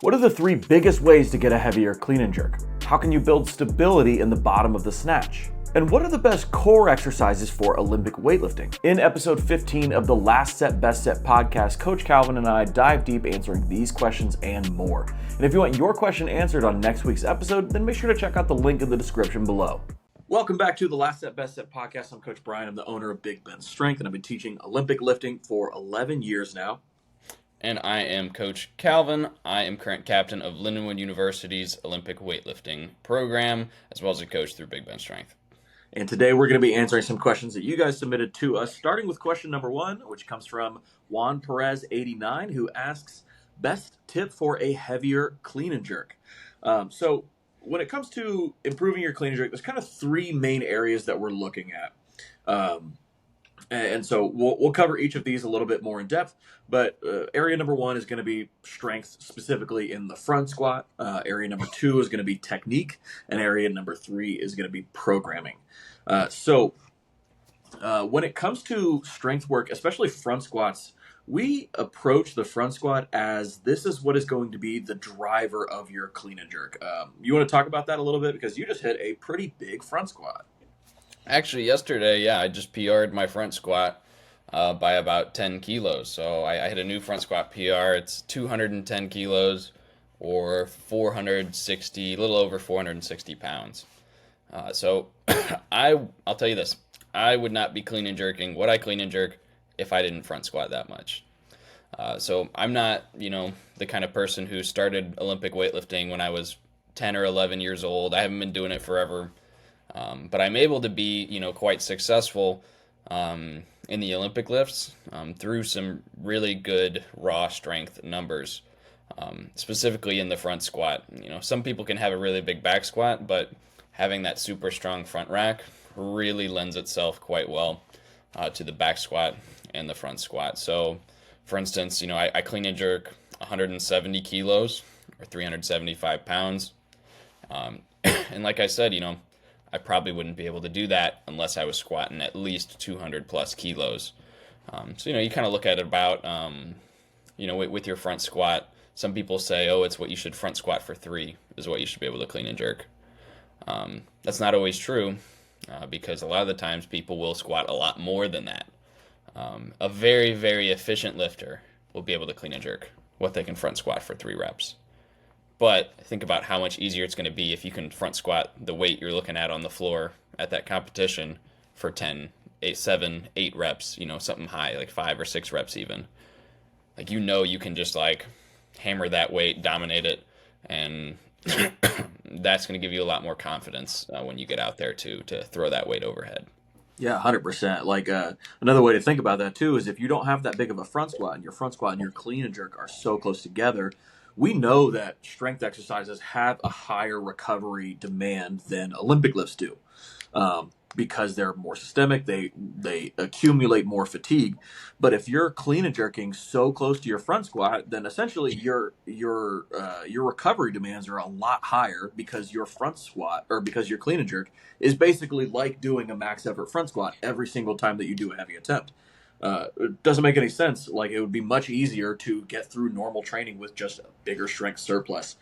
What are the 3 biggest ways to get a heavier clean and jerk? How can you build stability in the bottom of the snatch? And what are the best core exercises for Olympic weightlifting? In episode 15 of the Last Set Best Set podcast, Coach Calvin and I dive deep answering these questions and more. And if you want your question answered on next week's episode, then make sure to check out the link in the description below. Welcome back to the Last Set Best Set podcast. I'm Coach Brian. I'm the owner of Big Ben Strength, and I've been teaching Olympic lifting for 11 years now. And I am Coach Calvin. I am current captain of Lindenwood University's Olympic weightlifting program, as well as a coach through Big Ben Strength. And today we're going to be answering some questions that you guys submitted to us, starting with question number 1, which comes from Juan Perez 89, who asks, best tip for a heavier clean and jerk. So when it comes to improving your clean and jerk, there's kind of 3 main areas that we're looking at. And so we'll cover each of these a little bit more in depth, but area number 1 is going to be strength, specifically in the front squat. Area number 2 is going to be technique, and area number 3 is going to be programming. So when it comes to strength work, especially front squats, we approach the front squat as this is what is going to be the driver of your clean and jerk. You want to talk about that a little bit, because you just hit a pretty big front squat. Actually, yesterday, I just PR'd my front squat by about 10 kilos. So I hit a new front squat PR. It's 210 kilos or 460, a little over 460 pounds. So I'll tell you this. I would not be clean and jerking what I clean and jerk if I didn't front squat that much. So I'm not, the kind of person who started Olympic weightlifting when I was 10 or 11 years old. I haven't been doing it forever. But I'm able to be, quite successful in the Olympic lifts through some really good raw strength numbers, specifically in the front squat. Some people can have a really big back squat, but having that super strong front rack really lends itself quite well to the back squat and the front squat. So, for instance, I clean and jerk 170 kilos or 375 pounds. And like I said, I probably wouldn't be able to do that unless I was squatting at least 200 plus kilos. So, you kind of look at it about, with your front squat, some people say, it's what you should front squat for 3 is what you should be able to clean and jerk. That's not always true because a lot of the times people will squat a lot more than that. A very, very efficient lifter will be able to clean and jerk what they can front squat for 3 reps. But think about how much easier it's going to be if you can front squat the weight you're looking at on the floor at that competition for 10, 8, 7, 8 reps, something high, like 5 or 6 reps even. Like, you can just hammer that weight, dominate it, and that's going to give you a lot more confidence when you get out there to throw that weight overhead. Yeah, 100%. Another way to think about that too is if you don't have that big of a front squat and your clean and jerk are so close together, we know that strength exercises have a higher recovery demand than Olympic lifts do because they're more systemic. They accumulate more fatigue. But if you're clean and jerking so close to your front squat, then essentially your recovery demands are a lot higher because your front squat or because your clean and jerk is basically like doing a max effort front squat every single time that you do a heavy attempt. It doesn't make any sense. It would be much easier to get through normal training with just a bigger strength surplus.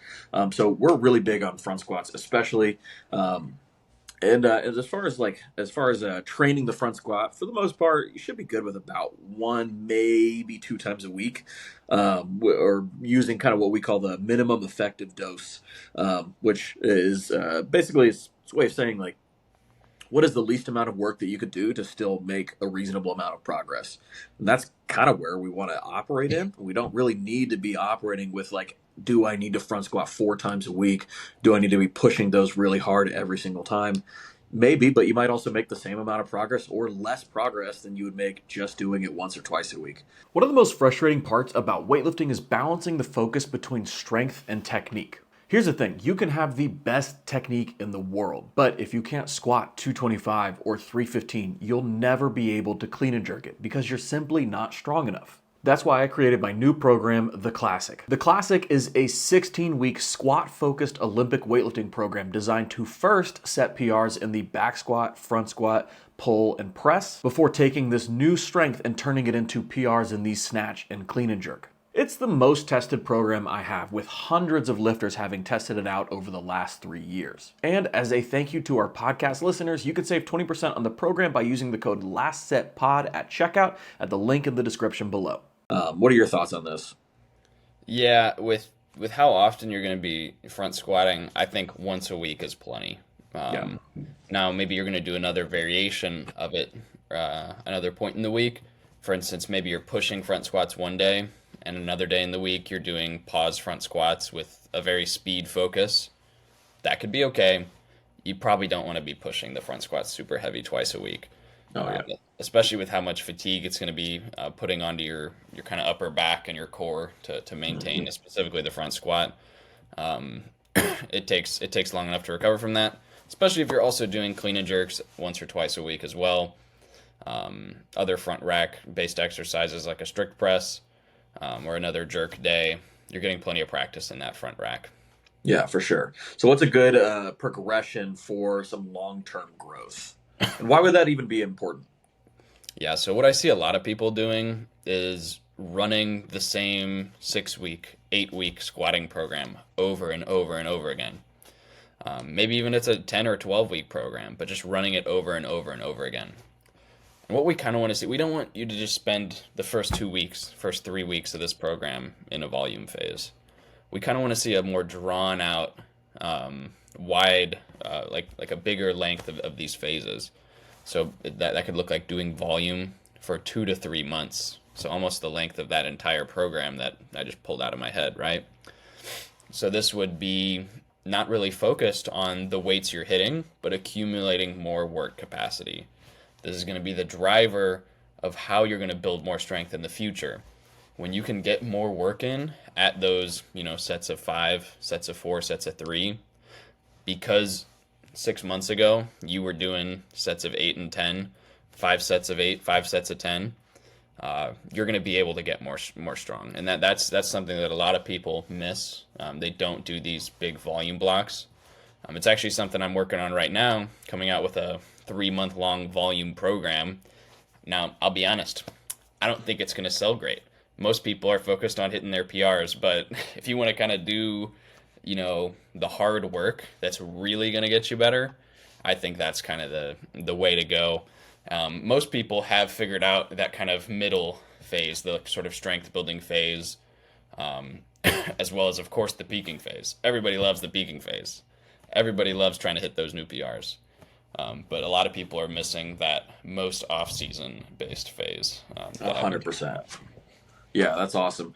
So we're really big on front squats, especially. And as far as training the front squat, for the most part, you should be good with about 1, maybe 2 times a week, or using kind of what we call the minimum effective dose, which is basically it's a way of saying what is the least amount of work that you could do to still make a reasonable amount of progress? And that's kind of where we want to operate in. We don't really need to be operating with do I need to front squat 4 times a week? Do I need to be pushing those really hard every single time? Maybe, but you might also make the same amount of progress or less progress than you would make just doing it once or twice a week. One of the most frustrating parts about weightlifting is balancing the focus between strength and technique. Here's the thing, you can have the best technique in the world, but if you can't squat 225 or 315, you'll never be able to clean and jerk it because you're simply not strong enough. That's why I created my new program, The Classic. The Classic is a 16-week squat-focused Olympic weightlifting program designed to first set PRs in the back squat, front squat, pull, and press before taking this new strength and turning it into PRs in the snatch and clean and jerk. It's the most tested program I have, with hundreds of lifters having tested it out over the last 3 years. And as a thank you to our podcast listeners, you can save 20% on the program by using the code LASTSETPOD at checkout at the link in the description below. What are your thoughts on this? Yeah, with how often you're going to be front squatting, I think once a week is plenty. Yeah. Um, Now maybe you're going to do another variation of it, another point in the week. For instance, maybe you're pushing front squats one day, and another day in the week you're doing pause front squats with a very speed focus. That could be okay. You probably don't want to be pushing the front squats super heavy twice a week, Oh, yeah. especially with how much fatigue it's going to be putting onto your kind of upper back and your core to maintain specifically the front squat. Um, it takes long enough to recover from that, especially if you're also doing clean and jerks once or twice a week as well. Other front rack based exercises like a strict press or another jerk day, you're getting plenty of practice in that front rack. Yeah, for sure. So what's a good progression for some long-term growth? And why would that even be important? Yeah, so what I see a lot of people doing is running the same 6 week, 8 week squatting program over and over and over again. Maybe even it's a 10 or 12 week program, but just running it over and over and over again. And what we kind of want to see, we don't want you to just spend the first 2 weeks, first 3 weeks of this program in a volume phase. We kind of want to see a more drawn out, wide, like a bigger length of these phases. So that could look like doing volume for 2 to 3 months. So almost the length of that entire program that I just pulled out of my head, right? So this would be not really focused on the weights you're hitting, but accumulating more work capacity. This is going to be the driver of how you're going to build more strength in the future. When you can get more work in at those, sets of 5, sets of 4, sets of 3, because 6 months ago you were doing sets of 8 and 10, 5 sets of 8, 5 sets of 10, you're going to be able to get more strong. And that's something that a lot of people miss. They don't do these big volume blocks. It's actually something I'm working on right now, coming out with a 3-month long volume program. Now, I'll be honest, I don't think it's going to sell great. Most people are focused on hitting their PRs, but if you want to kind of do, the hard work that's really going to get you better, I think that's kind of the way to go. Most people have figured out that kind of middle phase, the sort of strength building phase, as well as, of course, the peaking phase. Everybody loves the peaking phase. Everybody loves trying to hit those new PRs. But a lot of people are missing that most off-season based phase. 100%. Yeah, that's awesome.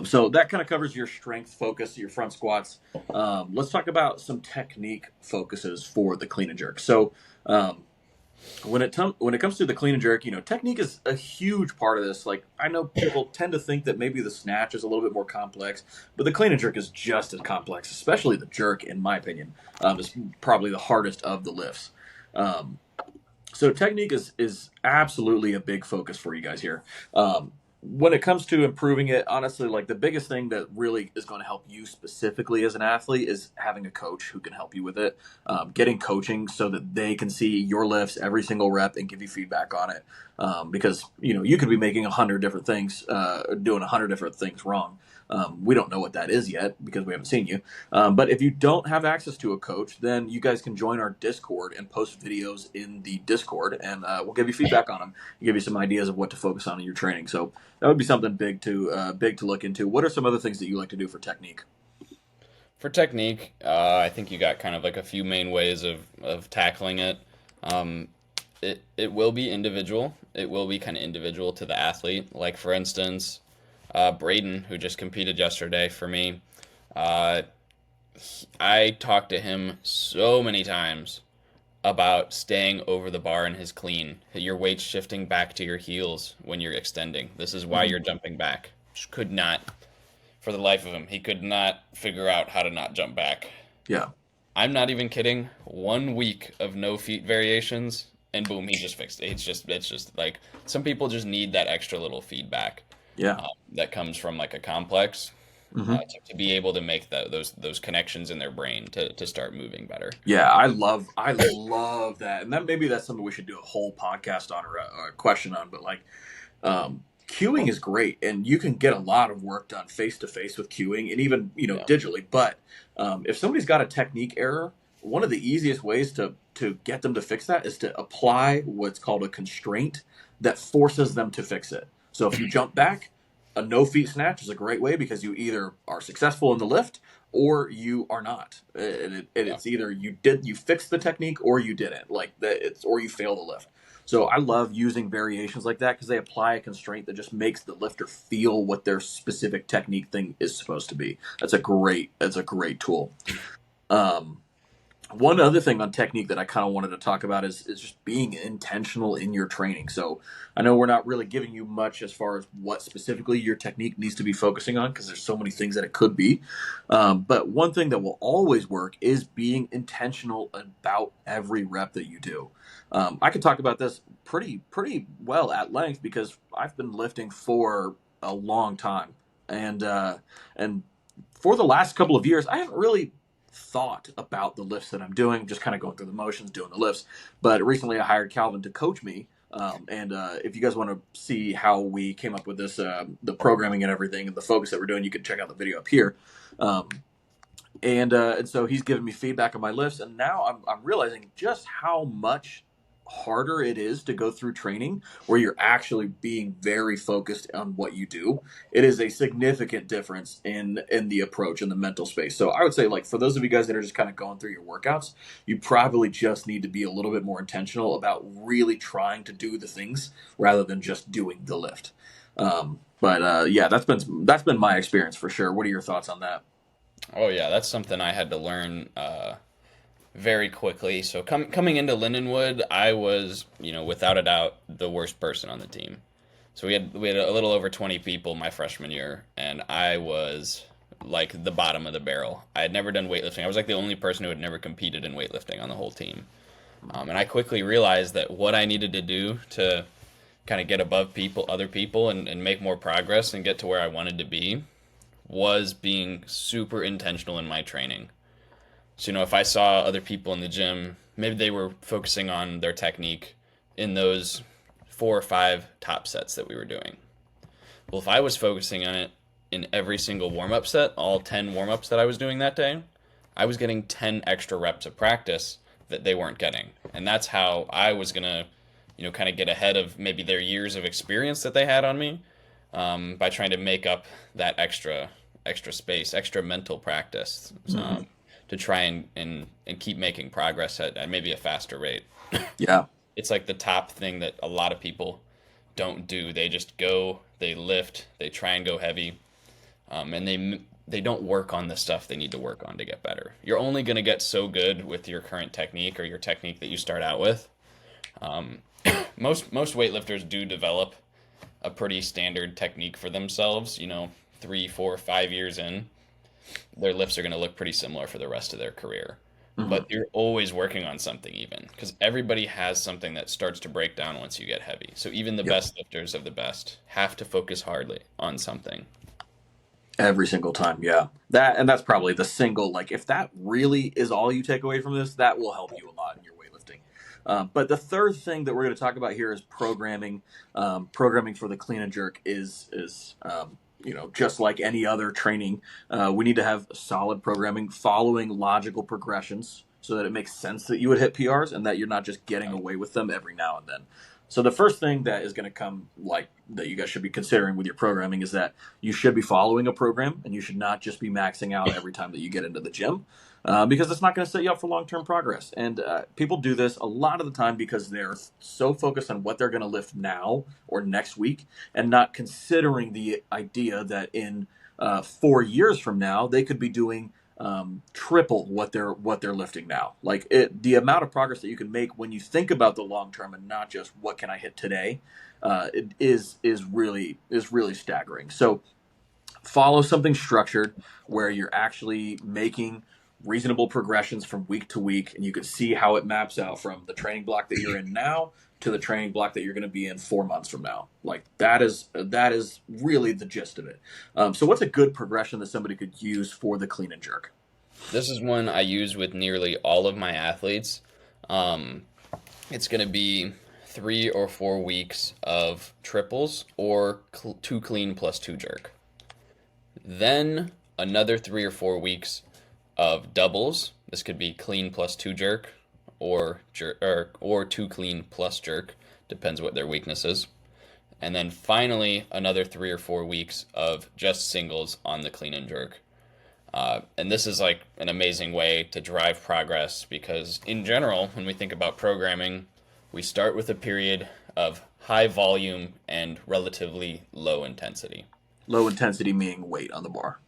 So that kind of covers your strength focus, your front squats. Let's talk about some technique focuses for the clean and jerk. So when it comes to the clean and jerk, technique is a huge part of this. Like, I know people tend to think that maybe the snatch is a little bit more complex, but the clean and jerk is just as complex, especially the jerk, in my opinion. Is probably the hardest of the lifts. So technique is absolutely a big focus for you guys here. When it comes to improving it, honestly, like the biggest thing that really is going to help you specifically as an athlete is having a coach who can help you with it. Getting coaching so that they can see your lifts every single rep and give you feedback on it. Because, you could be making 100 different things, doing 100 different things wrong. We don't know what that is yet because we haven't seen you. But if you don't have access to a coach, then you guys can join our Discord and post videos in the Discord, and we'll give you feedback on them, give you some ideas of what to focus on in your training. So that would be something big to look into. What are some other things that you like to do for technique? For technique, I think you got kind of like a few main ways of tackling it. It will be individual. It will be kind of individual to the athlete. Like, for instance, Braden, who just competed yesterday for me, I talked to him so many times about staying over the bar in his clean. Your weight's shifting back to your heels when you're extending. This is why you're jumping back. Just could not, for the life of him, he could not figure out how to not jump back. Yeah. I'm not even kidding. 1 week of no feet variations, and boom, he just fixed it. It's just like, some people just need that extra little feedback. Yeah. That comes from like a complex to be able to make those connections in their brain to start moving better. Yeah, I love that, and that's something we should do a whole podcast on or a question on. But like, Cueing is great, and you can get a lot of work done face to face with cueing, and even Yeah. digitally. But if somebody's got a technique error, one of the easiest ways to get them to fix that is to apply what's called a constraint that forces them to fix it. So if you jump back, a no feet snatch is a great way because you either are successful in the lift or you are not. Yeah. It's either you fixed the technique or you didn't. Like that, it's or you fail the lift. So I love using variations like that because they apply a constraint that just makes the lifter feel what their specific technique thing is supposed to be. That's a great tool. Um, One other thing on technique that I kind of wanted to talk about is just being intentional in your training. So I know we're not really giving you much as far as what specifically your technique needs to be focusing on because there's so many things that it could be. But one thing that will always work is being intentional about every rep that you do. I could talk about this pretty well at length because I've been lifting for a long time, and for the last couple of years, I haven't really thought about the lifts that I'm doing, just kind of going through the motions, doing the lifts. But recently I hired Calvin to coach me. And if you guys want to see how we came up with this, the programming and everything and the focus that we're doing, you can check out the video up here. Um, and so he's giving me feedback on my lifts. And now I'm realizing just how much harder it is to go through training where you're actually being very focused on what you do. It is a significant difference in the approach and the mental space. So I would say, like, for those of you guys that are just kind of going through your workouts, you probably just need to be a little bit more intentional about really trying to do the things rather than just doing the lift. But yeah, that's been my experience for sure. What are your thoughts on that? Oh yeah, that's something I had to learn very quickly. So coming into Lindenwood, I was, without a doubt, the worst person on the team. So we had a little over 20 people my freshman year, and I was like the bottom of the barrel. I had never done weightlifting. I was like the only person who had never competed in weightlifting on the whole team. And I quickly realized that what I needed to do to kind of get above other people, and make more progress and get to where I wanted to be was being super intentional in my training. So, if I saw other people in the gym, maybe they were focusing on their technique in those 4 or 5 top sets that we were doing. Well, if I was focusing on it in every single warm up set, all 10 warm ups that I was doing that day, I was getting 10 extra reps of practice that they weren't getting. And that's how I was going to, kind of get ahead of maybe their years of experience that they had on me, by trying to make up that extra space, extra mental practice, Mm-hmm. to try and keep making progress at maybe a faster rate. Yeah. It's like the top thing that a lot of people don't do. They just go, they lift, they try and go heavy, and they don't work on the stuff they need to work on to get better. You're only going to get so good with your current technique or your technique that you start out with. Um, most weightlifters do develop a pretty standard technique for themselves. 3, 4, 5 years in, their lifts are going to look pretty similar for the rest of their career. Mm-hmm. But you're always working on something, even because everybody has something that starts to break down once you get heavy. So even the Yep. best lifters of the best have to focus hardly on something. Every single time, yeah. That's probably the single, like, if that really is all you take away from this, that will help you a lot in your weightlifting. But the third thing that we're going to talk about here is programming. Programming for the clean and jerk is just like any other training. We need to have solid programming following logical progressions so that it makes sense that you would hit PRs and that you're not just getting away with them every now and then. So the first thing that is going to come, like, that you guys should be considering with your programming is that you should be following a program and you should not just be maxing out every time that you get into the gym, because it's not going to set you up for long-term progress. And people do this a lot of the time because they're so focused on what they're going to lift now or next week and not considering the idea that in 4 years from now they could be doing triple what they're lifting now. Like, the amount of progress that you can make when you think about the long term and not just what can I hit today, it is really staggering. So follow something structured where you're actually making reasonable progressions from week to week, and you can see how it maps out from the training block that you're in now to the training block that you're going to be in 4 months from now. Like, that is really the gist of it. So what's a good progression that somebody could use for the clean and jerk? This is one I use with nearly all of my athletes. Um, it's going to be 3 or 4 weeks of triples or 2 clean plus 2 jerk. Then another 3 or 4 weeks of doubles. This could be clean plus 2 jerk or 2 clean plus jerk, depends what their weakness is. And then finally another 3 or 4 weeks of just singles on the clean and jerk. And this is like an amazing way to drive progress because in general, when we think about programming, we start with a period of high volume and relatively low intensity. Low intensity meaning weight on the bar.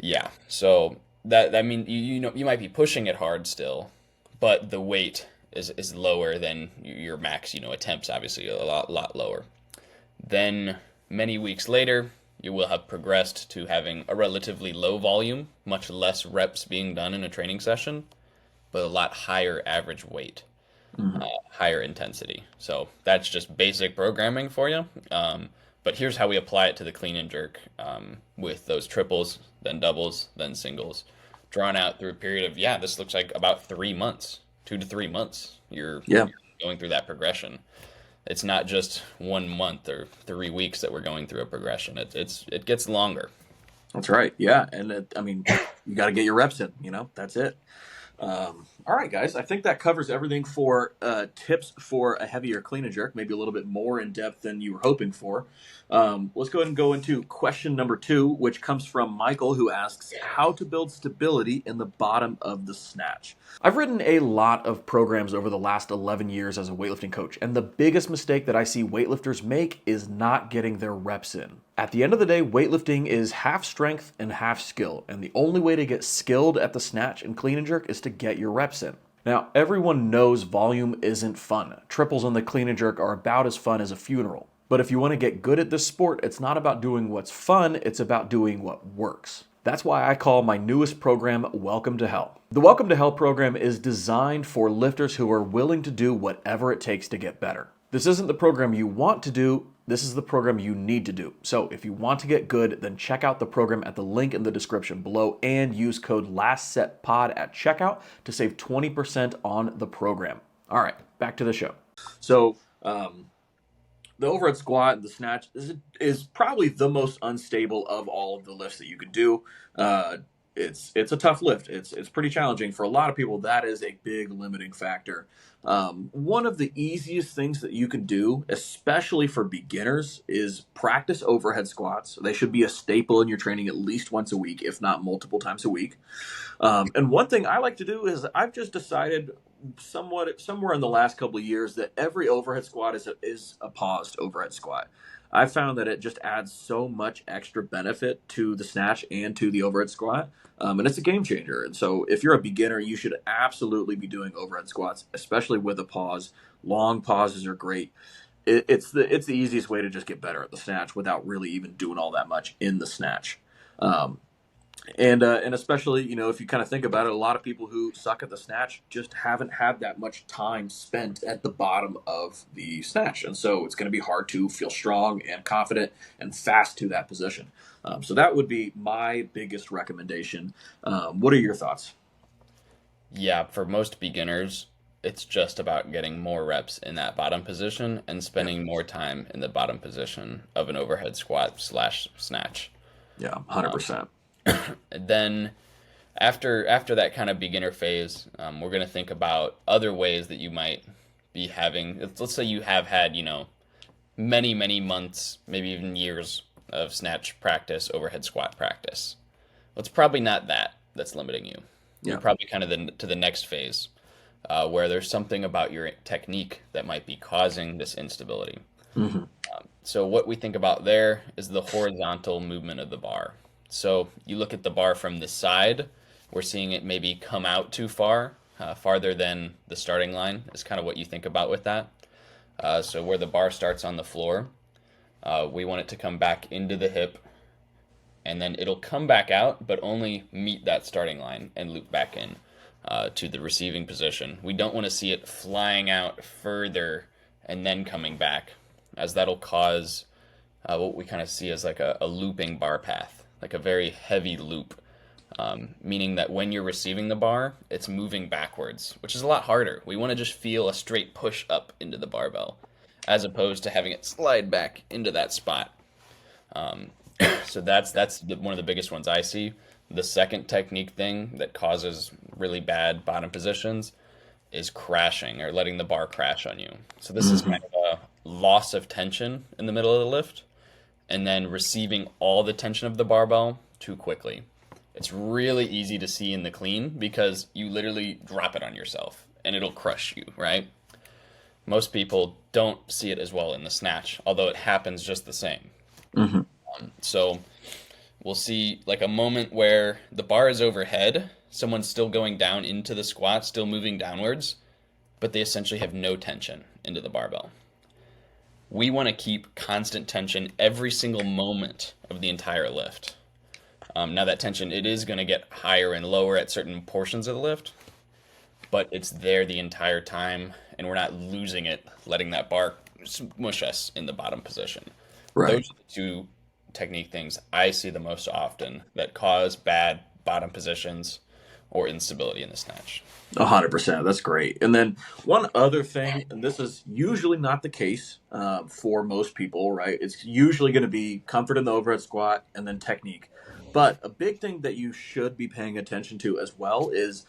Yeah. So that means you might be pushing it hard still, but the weight is lower than your max, attempts obviously a lot lower. Then many weeks later, you will have progressed to having a relatively low volume, much less reps being done in a training session, but a lot higher average weight, higher intensity. So that's just basic programming for you. But here's how we apply it to the clean and jerk with those triples, then doubles, then singles, drawn out through a period of, this looks like about 3 months, 2 to 3 months. You're going through that progression. It's not just 1 month or 3 weeks that we're going through a progression. It gets longer. That's right. Yeah. And you got to get your reps in, that's it. All right, guys. I think that covers everything for tips for a heavier clean and jerk, maybe a little bit more in depth than you were hoping for. Let's go ahead and go into question number 2, which comes from Michael, who asks how to build stability in the bottom of the snatch. I've written a lot of programs over the last 11 years as a weightlifting coach, and the biggest mistake that I see weightlifters make is not getting their reps in. At the end of the day, weightlifting is half strength and half skill, and the only way to get skilled at the snatch and clean and jerk is to get your reps in. Now, everyone knows volume isn't fun. Triples on the clean and jerk are about as fun as a funeral. But if you want to get good at this sport, it's not about doing what's fun, it's about doing what works. That's why I call my newest program Welcome to Hell. The Welcome to Hell program is designed for lifters who are willing to do whatever it takes to get better. This isn't the program you want to do, this is the program you need to do. So if you want to get good, then check out the program at the link in the description below and use code LASTSETPOD at checkout to save 20% on the program. All right, back to the show. So, the overhead squat, the snatch is probably the most unstable of all of the lifts that you could do. It's a tough lift. It's pretty challenging for a lot of people. That is a big limiting factor. One of the easiest things that you can do, especially for beginners, is practice overhead squats. They should be a staple in your training at least once a week, if not multiple times a week. And one thing I like to do is I've just decided somewhere in the last couple of years that every overhead squat is a paused overhead squat. I found that it just adds so much extra benefit to the snatch and to the overhead squat, and it's a game changer. And so if you're a beginner, you should absolutely be doing overhead squats, especially with a pause. Long pauses are great. It's the easiest way to just get better at the snatch without really even doing all that much in the snatch. And especially, if you kind of think about it, a lot of people who suck at the snatch just haven't had that much time spent at the bottom of the snatch. And so it's going to be hard to feel strong and confident and fast to that position. So that would be my biggest recommendation. What are your thoughts? Yeah, for most beginners, it's just about getting more reps in that bottom position and spending more time in the bottom position of an overhead squat / snatch. Yeah, 100%. Then after that kind of beginner phase, we're going to think about other ways that you might be having. Let's say you have had, many months, maybe even years of snatch practice, overhead squat practice. Well, it's probably not that's limiting you. Yeah. You're probably kind of to the next phase where there's something about your technique that might be causing this instability. Mm-hmm. So what we think about there is the horizontal movement of the bar. So you look at the bar from the side, we're seeing it maybe come out too far, farther than the starting line is kind of what you think about with that. So where the bar starts on the floor, we want it to come back into the hip, and then it'll come back out, but only meet that starting line and loop back in to the receiving position. We don't want to see it flying out further and then coming back, as that'll cause what we kind of see as like a looping bar path. Like a very heavy loop, meaning that when you're receiving the bar, it's moving backwards, which is a lot harder. We want to just feel a straight push up into the barbell. as opposed to having it slide back into that spot. Um, so that's one of the biggest ones I see. The second technique thing that causes really bad bottom positions is crashing or letting the bar crash on you. So this is Hmm. kind of a loss of tension in the middle of the lift and then receiving all the tension of the barbell too quickly. It's really easy to see in the clean because you literally drop it on yourself and it'll crush you, right? Most people don't see it as well in the snatch, although it happens just the same. Hmm. So we'll see like a moment where the bar is overhead, someone's still going down into the squat, still moving downwards, but they essentially have no tension into the barbell. We want to keep constant tension every single moment of the entire lift. Now that tension, it is going to get higher and lower at certain portions of the lift, but it's there the entire time, and we're not losing it, letting that bar smush us in the bottom position. Right. Those are the two technique things I see the most often that cause bad bottom positions or instability in the snatch. 100%. That's great. And then one other thing, and this is usually not the case for most people, right? It's usually going to be comfort in the overhead squat and then technique. But a big thing that you should be paying attention to as well is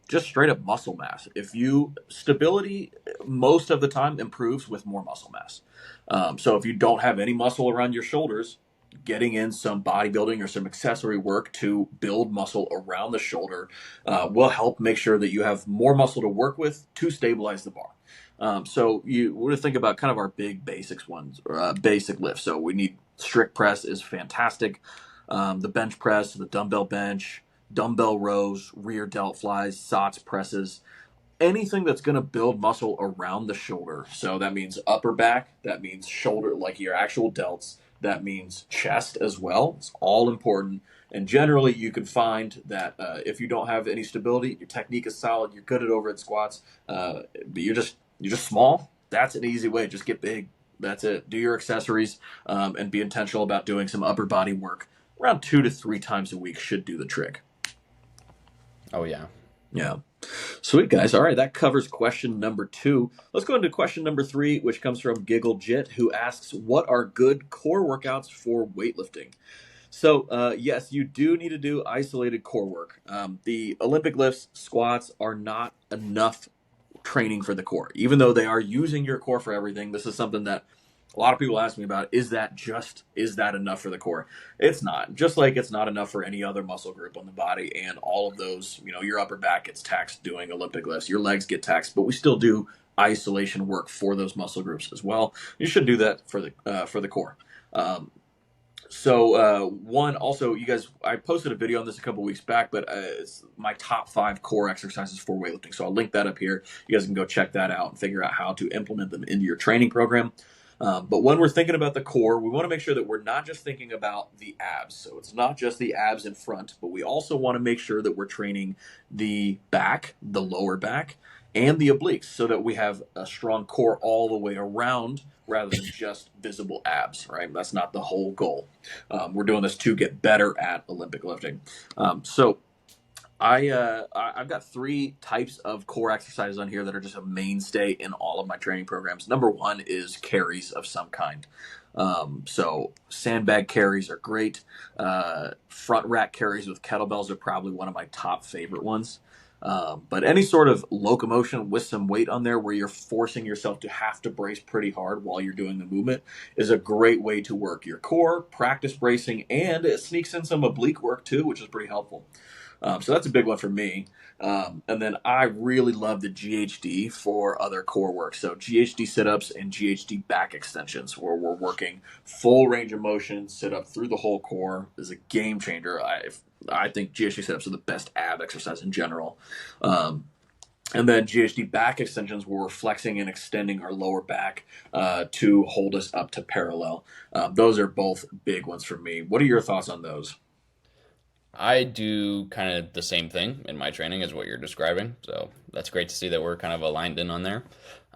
just straight up muscle mass. If you stability most of the time improves with more muscle mass. So if you don't have any muscle around your shoulders, getting in some bodybuilding or some accessory work to build muscle around the shoulder will help make sure that you have more muscle to work with to stabilize the bar. So you want to think about kind of our big basics ones, or basic lifts. So we need strict press is fantastic. The bench press, the dumbbell bench, dumbbell rows, rear delt flies, SOTS presses, anything that's going to build muscle around the shoulder. So that means upper back, that means shoulder, like your actual delts, that means chest as well. It's all important. And generally, you can find that if you don't have any stability, your technique is solid, you're good at overhead squats, but you're just small. That's an easy way. Just get big. That's it. Do your accessories and be intentional about doing some upper body work. Around 2 to 3 times a week should do the trick. Oh yeah. Yeah. Sweet guys. All right, that covers question number 2. Let's go into question number 3, which comes from Giggle Jit, who asks, "What are good core workouts for weightlifting?" So, yes, you do need to do isolated core work. The Olympic lifts, squats are not enough training for the core, even though they are using your core for everything. This is something that a lot of people ask me about. Is that enough for the core? It's not. Just like it's not enough for any other muscle group on the body, and all of those, your upper back gets taxed doing Olympic lifts, your legs get taxed, but we still do isolation work for those muscle groups as well. You should do that for the core. One also, you guys, I posted a video on this a couple weeks back, but it's my top 5 core exercises for weightlifting. So I'll link that up here. You guys can go check that out and figure out how to implement them into your training program. But when we're thinking about the core, we want to make sure that we're not just thinking about the abs. So it's not just the abs in front, but we also want to make sure that we're training the back, the lower back, and the obliques so that we have a strong core all the way around rather than just visible abs, right? That's not the whole goal. We're doing this to get better at Olympic lifting. I've got 3 types of core exercises on here that are just a mainstay in all of my training programs. Number 1 is carries of some kind. So sandbag carries are great. Front rack carries with kettlebells are probably one of my top favorite ones. But any sort of locomotion with some weight on there where you're forcing yourself to have to brace pretty hard while you're doing the movement is a great way to work your core, practice bracing, and it sneaks in some oblique work too, which is pretty helpful. So that's a big one for me. And then I really love the GHD for other core work. So GHD sit-ups and GHD back extensions where we're working full range of motion, sit-up through the whole core is a game changer. I think GHD sit-ups are the best ab exercise in general. And then GHD back extensions where we're flexing and extending our lower back to hold us up to parallel. Those are both big ones for me. What are your thoughts on those? I do kind of the same thing in my training as what you're describing. So that's great to see that we're kind of aligned in on there.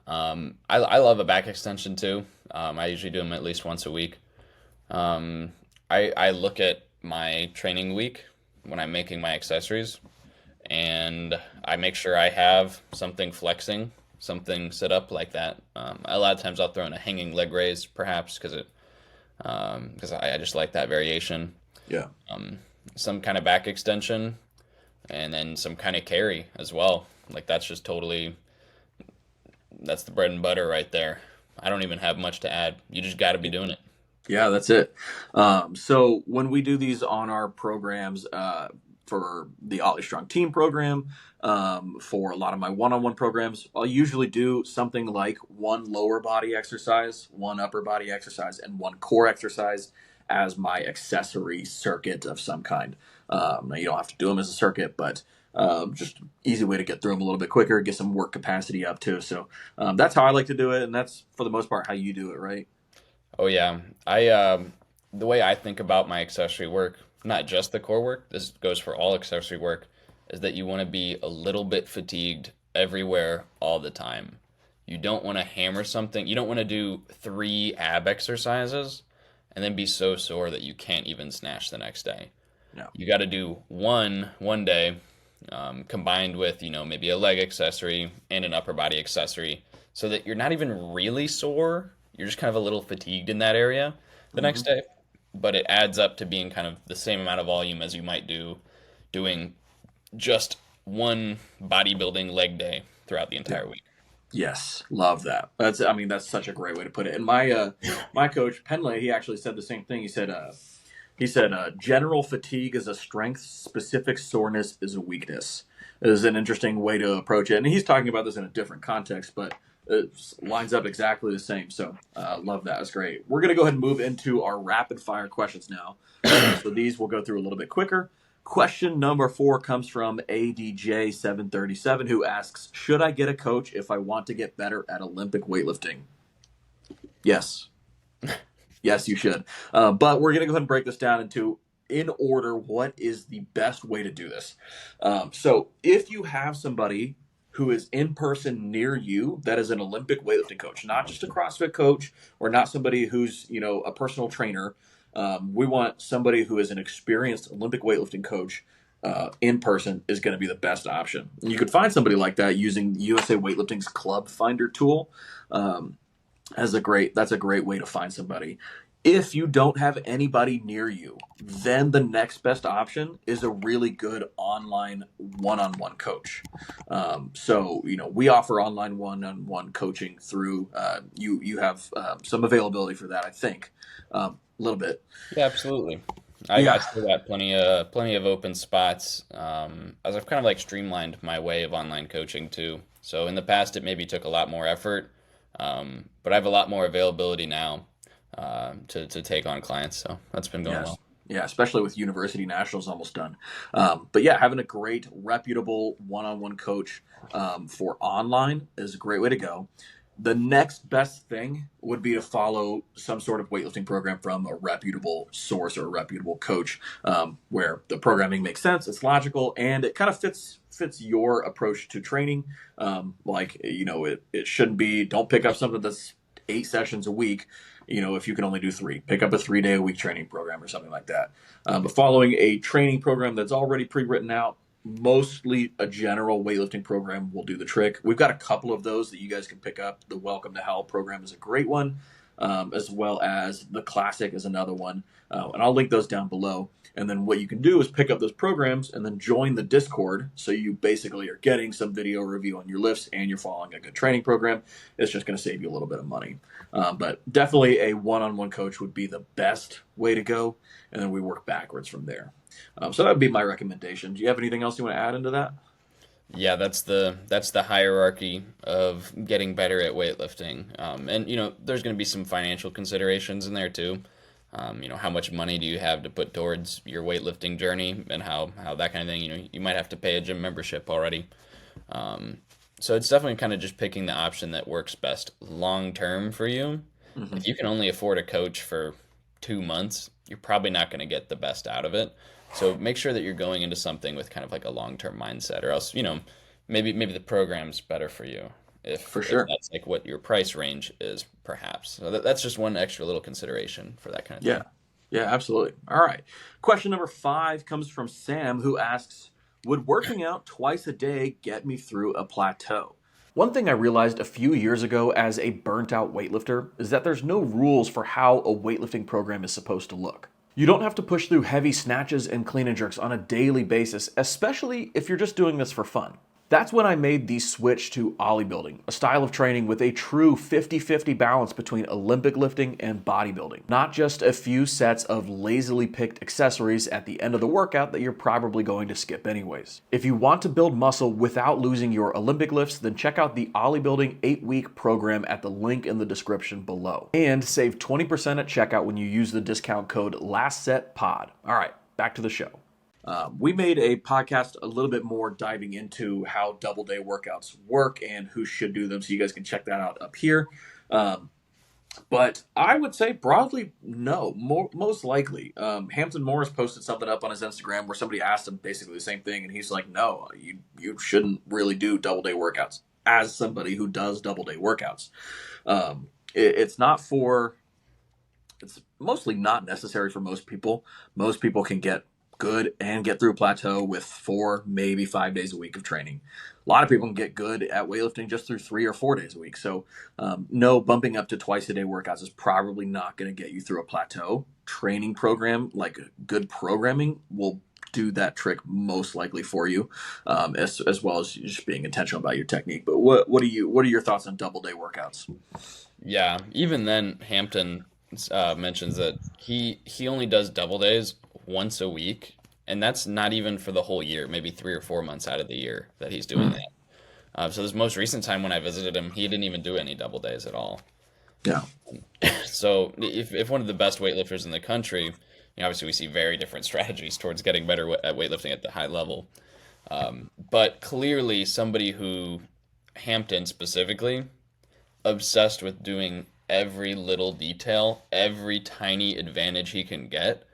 I love a back extension too. I usually do them at least once a week. I look at my training week when I'm making my accessories and I make sure I have something flexing something set up like that. A lot of times I'll throw in a hanging leg raise, perhaps, because I just like that variation. Yeah. Um, some kind of back extension, and then some kind of carry as well. Like that's the bread and butter right there. I don't even have much to add. You just got to be doing it. Yeah, that's it. So when we do these on our programs, for the OlyStrong team program, for a lot of my one-on-one programs, I'll usually do something like one lower body exercise, one upper body exercise, and one core exercise as my accessory circuit of some kind. Now you don't have to do them as a circuit, but just easy way to get through them a little bit quicker, get some work capacity up too. So that's how I like to do it, and that's for the most part how you do it, right? Oh yeah, I the way I think about my accessory work, not just the core work, this goes for all accessory work, is that you want to be a little bit fatigued everywhere all the time. You don't want to hammer something. You don't want to do 3 ab exercises and then be so sore that you can't even snatch the next day. No. You got to do one day, combined with maybe a leg accessory and an upper body accessory, so that you're not even really sore. You're just kind of a little fatigued in that area the next Hmm. day, but it adds up to being kind of the same amount of volume as you might do doing just one bodybuilding leg day throughout the entire week. Yes, love that. That's such a great way to put it. And my coach Penley, he actually said the same thing. He said general fatigue is a strength, specific soreness is a weakness. It is an interesting way to approach it, and he's talking about this in a different context, but it lines up exactly the same. So love that. It's great. We're gonna go ahead and move into our rapid fire questions now. So these will go through a little bit quicker. Question number 4 comes from ADJ737, who asks, should I get a coach if I want to get better at Olympic weightlifting? Yes. Yes, you should. But we're going to go ahead and break this down into, in order, what is the best way to do this. So if you have somebody who is in person near you that is an Olympic weightlifting coach, not just a CrossFit coach or not somebody who's, a personal trainer. We want somebody who is an experienced Olympic weightlifting coach in person is going to be the best option. And you could find somebody like that using USA Weightlifting's Club Finder tool. Um, that's a great way to find somebody. If you don't have anybody near you, then the next best option is a really good online one-on-one coach. We offer online one-on-one coaching through you have some availability for that, I think, a little bit. Yeah, absolutely. I Yeah. still got plenty of open spots, as I've kind of like streamlined my way of online coaching too. So in the past, it maybe took a lot more effort, but I have a lot more availability now, to take on clients. So that's been going Yes. well. Yeah, especially with University Nationals almost done. But yeah, having a great, reputable one-on-one coach for online is a great way to go. The next best thing would be to follow some sort of weightlifting program from a reputable source or a reputable coach, where the programming makes sense, it's logical, and it kind of fits your approach to training. It shouldn't be. Don't pick up something that's 8 sessions a week. If you can only do 3, pick up a 3-day a week training program or something like that. But following a training program that's already pre-written out, mostly a general weightlifting program will do the trick. We've got a couple of those that you guys can pick up. The Welcome to Hell program is a great one, as well as the Classic is another one. And I'll link those down below. And then what you can do is pick up those programs and then join the Discord. So you basically are getting some video review on your lifts and you're following a good training program. It's just going to save you a little bit of money. But definitely a one-on-one coach would be the best way to go. And then we work backwards from there. So that would be my recommendation. Do you have anything else you want to add into that? Yeah, that's the hierarchy of getting better at weightlifting. And there's going to be some financial considerations in there too. How much money do you have to put towards your weightlifting journey, and how that kind of thing. You might have to pay a gym membership already. Um, so it's definitely kind of just picking the option that works best long term for you. Hmm. If you can only afford a coach for 2 months, you're probably not going to get the best out of it. So make sure that you're going into something with kind of like a long term mindset, or else maybe the program's better for you if For if sure. that's like what your price range is, perhaps. So that's just one extra little consideration for that kind of Yeah. thing. Yeah, absolutely. All right. Question number 5 comes from Sam, who asks, would working out twice a day get me through a plateau? One thing I realized a few years ago as a burnt out weightlifter is that there's no rules for how a weightlifting program is supposed to look. You don't have to push through heavy snatches and clean and jerks on a daily basis, especially if you're just doing this for fun. That's when I made the switch to OlyBuilding, a style of training with a true 50-50 balance between Olympic lifting and bodybuilding. Not just a few sets of lazily picked accessories at the end of the workout that you're probably going to skip anyways. If you want to build muscle without losing your Olympic lifts, then check out the OlyBuilding 8-week program at the link in the description below. And save 20% at checkout when you use the discount code LASTSETPOD. All right, back to the show. We made a podcast a little bit more diving into how double day workouts work and who should do them. So you guys can check that out up here. But I would say broadly, no, most likely. Hampton Morris posted something up on his Instagram where somebody asked him basically the same thing. And he's like, no, you shouldn't really do double day workouts as somebody who does double day workouts. It's mostly not necessary for most people. Most people can get good and get through Plateau with 4, maybe 5 days a week of training. A lot of people can get good at weightlifting just through 3 or 4 days a week. So no, bumping up to twice a day workouts is probably not going to get you through a Plateau. Training program, like good programming, will do that trick most likely for you, as well as just being intentional about your technique. But what are your thoughts on double day workouts? Yeah, even then, Hampton mentions that he only does double days once a week, and that's not even for the whole year, maybe 3 or 4 months out of the year that he's doing that. So this most recent time when I visited him, he didn't even do any double days at all. Yeah. So if one of the best weightlifters in the country, obviously we see very different strategies towards getting better at weightlifting at the high level. But clearly somebody who, Hampton specifically, obsessed with doing every little detail, every tiny advantage he can get,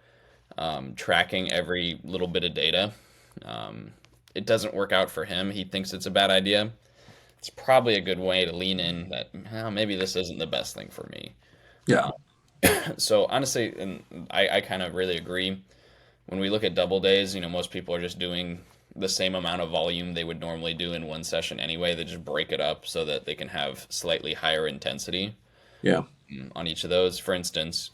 tracking every little bit of data. It doesn't work out for him. He thinks it's a bad idea. It's probably a good way to lean in that maybe this isn't the best thing for me. Yeah. So honestly, and I kind of really agree. When we look at double days, most people are just doing the same amount of volume they would normally do in one session anyway. They just break it up so that they can have slightly higher intensity. Yeah. On each of those. For instance,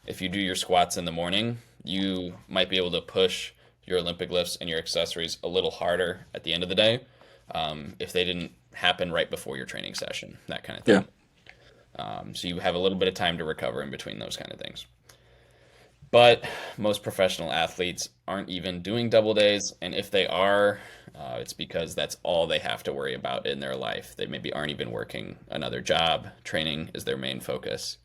if you do your squats in the morning, you might be able to push your Olympic lifts and your accessories a little harder at the end of the day, if they didn't happen right before your training session, that kind of thing. Yeah. So you have a little bit of time to recover in between those kind of things. But most professional athletes aren't even doing double days, and if they are, it's because that's all they have to worry about in their life. They maybe aren't even working another job. Training is their main focus.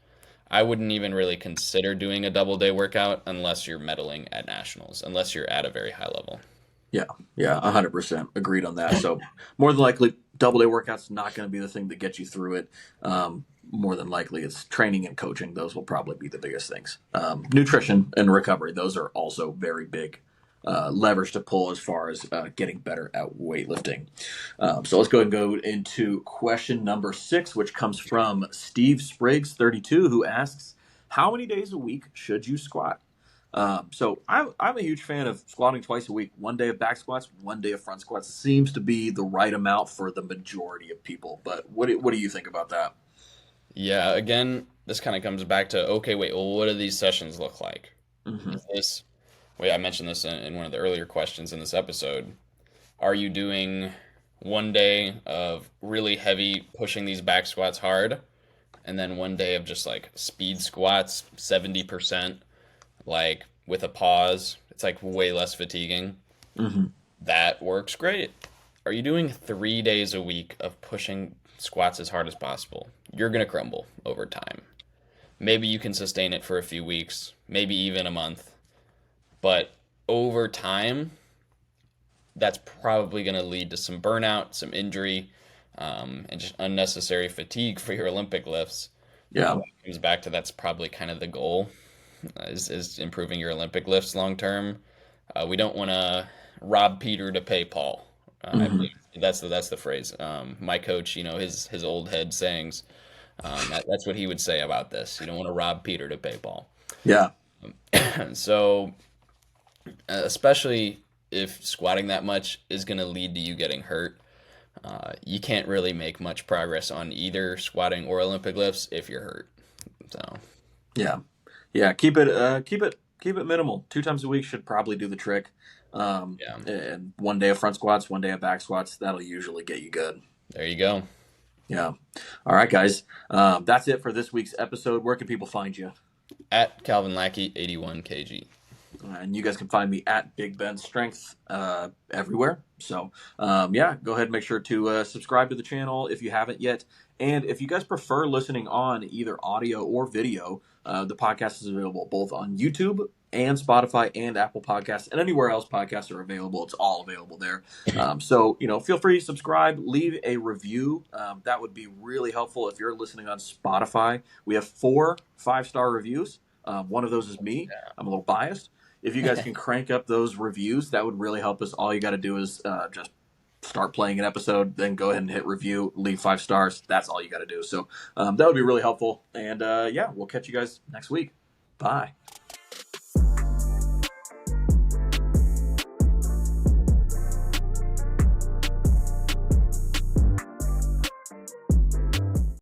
I wouldn't even really consider doing a double day workout unless you're medaling at nationals, unless you're at a very high level. Yeah, 100% agreed on that. So more than likely, double day workouts not going to be the thing that gets you through it. More than likely, it's training and coaching. Those will probably be the biggest things. Nutrition and recovery, those are also very big levers to pull as far as getting better at weightlifting. So let's go ahead and go into question number 6, which comes from Steve Spriggs 32, who asks, how many days a week should you squat? So I'm a huge fan of squatting twice a week. 1 day of back squats, 1 day of front squats seems to be the right amount for the majority of people. But what do you think about that? Yeah, again, this kind of comes back to, okay, wait, well, what do these sessions look like? Is I mentioned this in one of the earlier questions in this episode. Are you doing 1 day of really heavy pushing these back squats hard, and then 1 day of just like speed squats, 70%, like with a pause? It's like way less fatiguing. That works great. Are you doing 3 days a week of pushing squats as hard as possible? You're going to crumble over time. Maybe you can sustain it for a few weeks, maybe even a month. But over time, that's probably going to lead to some burnout, some injury, and just unnecessary fatigue for your Olympic lifts. Yeah. It comes back to that's probably kind of the goal, is improving your Olympic lifts long term. We don't want to rob Peter to pay Paul. I believe that's the phrase. My coach, his old head sayings. That's what he would say about this. You don't want to rob Peter to pay Paul. Yeah. So, especially if squatting that much is going to lead to you getting hurt, You can't really make much progress on either squatting or Olympic lifts if you're hurt. So Yeah, yeah. Keep it minimal. 2 times a week should probably do the trick. yeah, And one day of front squats, one day of back squats. That'll usually get you good. there you go. Yeah. All right, guys. That's it for this week's episode. Where can people find you? At Calvin Lackey, 81 kg. And you guys can find me at Big Ben Strength everywhere. So, yeah, go ahead and make sure to subscribe to the channel if you haven't yet. And if you guys prefer listening on either audio or video, the podcast is available both on YouTube and Spotify and Apple Podcasts and anywhere else podcasts are available. It's all available there. So, feel free to subscribe, leave a review. That would be really helpful if you're listening on Spotify. We have 4 5-star reviews. One of those is me. I'm a little biased. If you guys can crank up those reviews, that would really help us. All you got to do is just start playing an episode, then go ahead and hit review, leave 5 stars. That's all you got to do. So that would be really helpful. And yeah, we'll catch you guys next week. Bye.